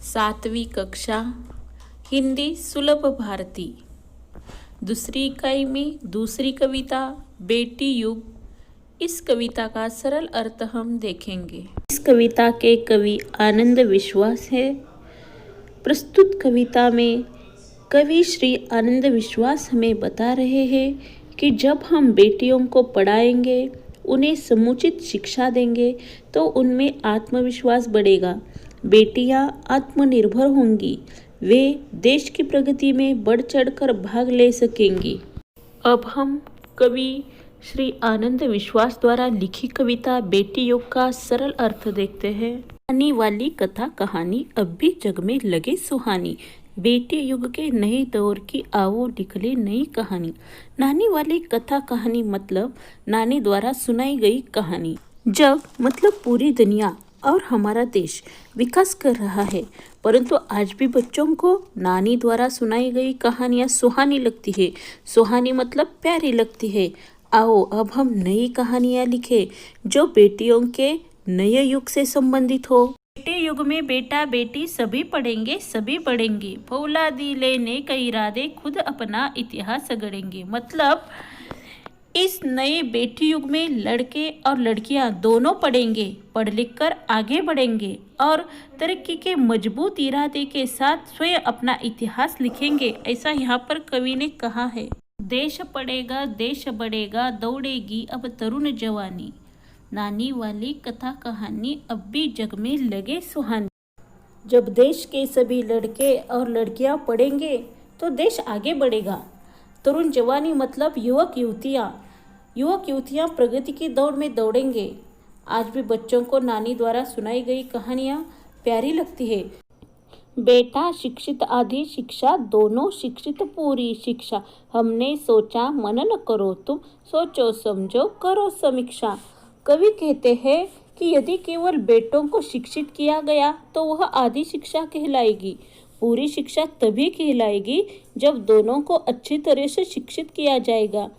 सातवीं कक्षा हिंदी सुलभ भारती। दूसरी इकाई में दूसरी कविता बेटी युग। इस कविता का सरल अर्थ हम देखेंगे। इस कविता के कवि आनंद विश्वास है। प्रस्तुत कविता में कवि श्री आनंद विश्वास हमें बता रहे हैं कि जब हम बेटियों को पढ़ाएंगे, उन्हें समुचित शिक्षा देंगे तो उनमें आत्मविश्वास बढ़ेगा। बेटियां आत्मनिर्भर होंगी, वे देश की प्रगति में बढ़ चढ़कर भाग ले सकेंगी। अब हम कवि श्री आनंद विश्वास द्वारा लिखी कविता बेटी युग का सरल अर्थ देखते हैं। आने वाली कथा कहानी अब भी जग में लगे सुहानी। बेटी युग के नए दौर की आओ निकले नई कहानी। नानी वाली कथा कहानी मतलब नानी द्वारा सुनाई गई कहानी। जग मतलब पूरी दुनिया और हमारा देश विकास कर रहा है, परंतु आज भी बच्चों को नानी द्वारा सुनाई गई कहानियां सुहानी लगती है। सुहानी मतलब प्यारी लगती है। आओ अब हम नई कहानियां लिखें जो बेटियों के नए युग से संबंधित हो। बेटे युग में बेटा बेटी सभी पढ़ेंगे, सभी बढ़ेंगे। फौलादी लेने कई इरादे, खुद अपना इतिहास गढ़ेंगे। मतलब इस नए बेटी युग में लड़के और लड़कियां दोनों पढ़ेंगे, पढ़ लिख कर आगे बढ़ेंगे और तरक्की के मजबूत इरादे के साथ स्वयं अपना इतिहास लिखेंगे। ऐसा यहाँ पर कवि ने कहा है। देश पढ़ेगा, देश बढ़ेगा, दौड़ेगी अब तरुण जवानी। नानी वाली कथा कहानी अब भी जग में लगे सुहानी। जब देश के सभी लड़के और लड़कियां पढ़ेंगे तो देश आगे बढ़ेगा। तरुण जवानी मतलब युवक युवतियां प्रगति की दौड़ में दौड़ेंगे। आज भी बच्चों को नानी द्वारा सुनाई गई कहानियां प्यारी लगती है। बेटा शिक्षित आधी शिक्षा, दोनों शिक्षित पूरी शिक्षा। हमने सोचा मनन करो तुम, सोचो समझो करो समीक्षा। कवि कहते हैं कि यदि केवल बेटों को शिक्षित किया गया तो वह आधी शिक्षा कहलाएगी। पूरी शिक्षा तभी कहलाएगी जब दोनों को अच्छी तरह से शिक्षित किया जाएगा।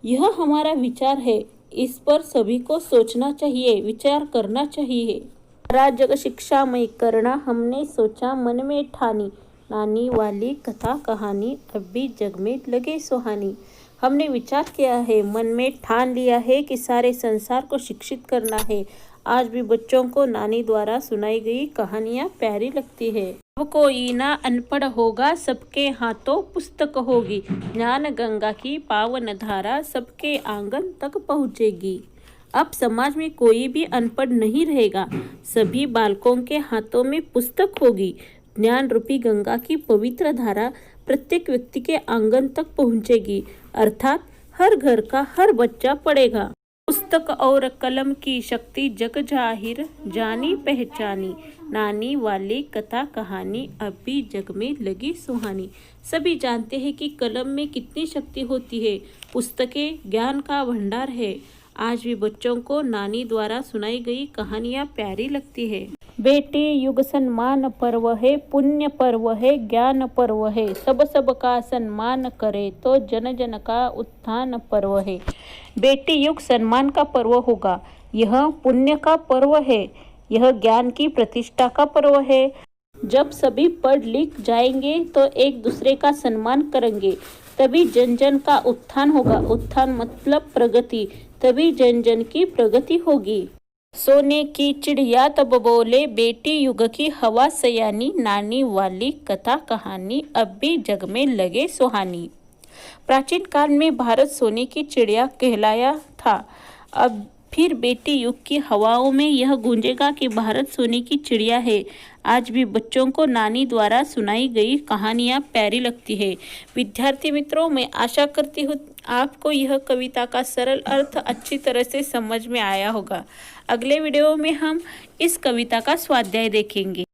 यह हमारा विचार है, इस पर सभी को सोचना चाहिए, विचार करना चाहिए। सारा जग शिक्षामय करना हमने सोचा मन में ठानी। नानी वाली कथा कहानी अब भी जग में लगे सुहानी। हमने विचार किया है, मन में ठान लिया है कि सारे संसार को शिक्षित करना है। आज भी बच्चों को नानी द्वारा सुनाई गई कहानियां प्यारी लगती है। अब कोई ना अनपढ़ होगा, सबके हाथों पुस्तक होगी। ज्ञान गंगा की पावन धारा सबके आंगन तक पहुँचेगी। अब समाज में कोई भी अनपढ़ नहीं रहेगा, सभी बालकों के हाथों में पुस्तक होगी। ज्ञान रूपी गंगा की पवित्र धारा प्रत्येक व्यक्ति के आंगन तक पहुँचेगी, अर्थात हर घर का हर बच्चा पढ़ेगा। पुस्तक और कलम की शक्ति जग जाहिर, जानी पहचानी। नानी वाली कथा कहानी अब भी जग में लगी सुहानी। सभी जानते हैं कि कलम में कितनी शक्ति होती है। पुस्तकें ज्ञान का भंडार है। आज भी बच्चों को नानी द्वारा सुनाई गई कहानियां प्यारी लगती है। बेटी युग सम्मान पर्व है, पुण्य पर्व है, ज्ञान पर्व है। सब का सम्मान करे तो जन जन का उत्थान पर्व है। बेटी युग सम्मान का पर्व होगा, यह पुण्य का पर्व है, यह ज्ञान की प्रतिष्ठा का पर्व है। जब सभी पढ़ लिख जाएंगे तो एक दूसरे का सम्मान करेंगे, तभी जन जन का उत्थान होगा। उत्थान मतलब प्रगति, तभी जन जन की प्रगति होगी। सोने की चिड़िया तब बोले, बेटी युग की हवा सयानी। नानी वाली कथा कहानी अब भी जग में लगे सुहानी। प्राचीन काल में भारत सोने की चिड़िया कहलाया था। अब फिर बेटी युग की हवाओं में यह गूंजेगा कि भारत सोने की चिड़िया है। आज भी बच्चों को नानी द्वारा सुनाई गई कहानियाँ प्यारी लगती है। विद्यार्थी मित्रों, मैं आशा करती हूँ आपको यह कविता का सरल अर्थ अच्छी तरह से समझ में आया होगा। अगले वीडियो में हम इस कविता का स्वाध्याय देखेंगे।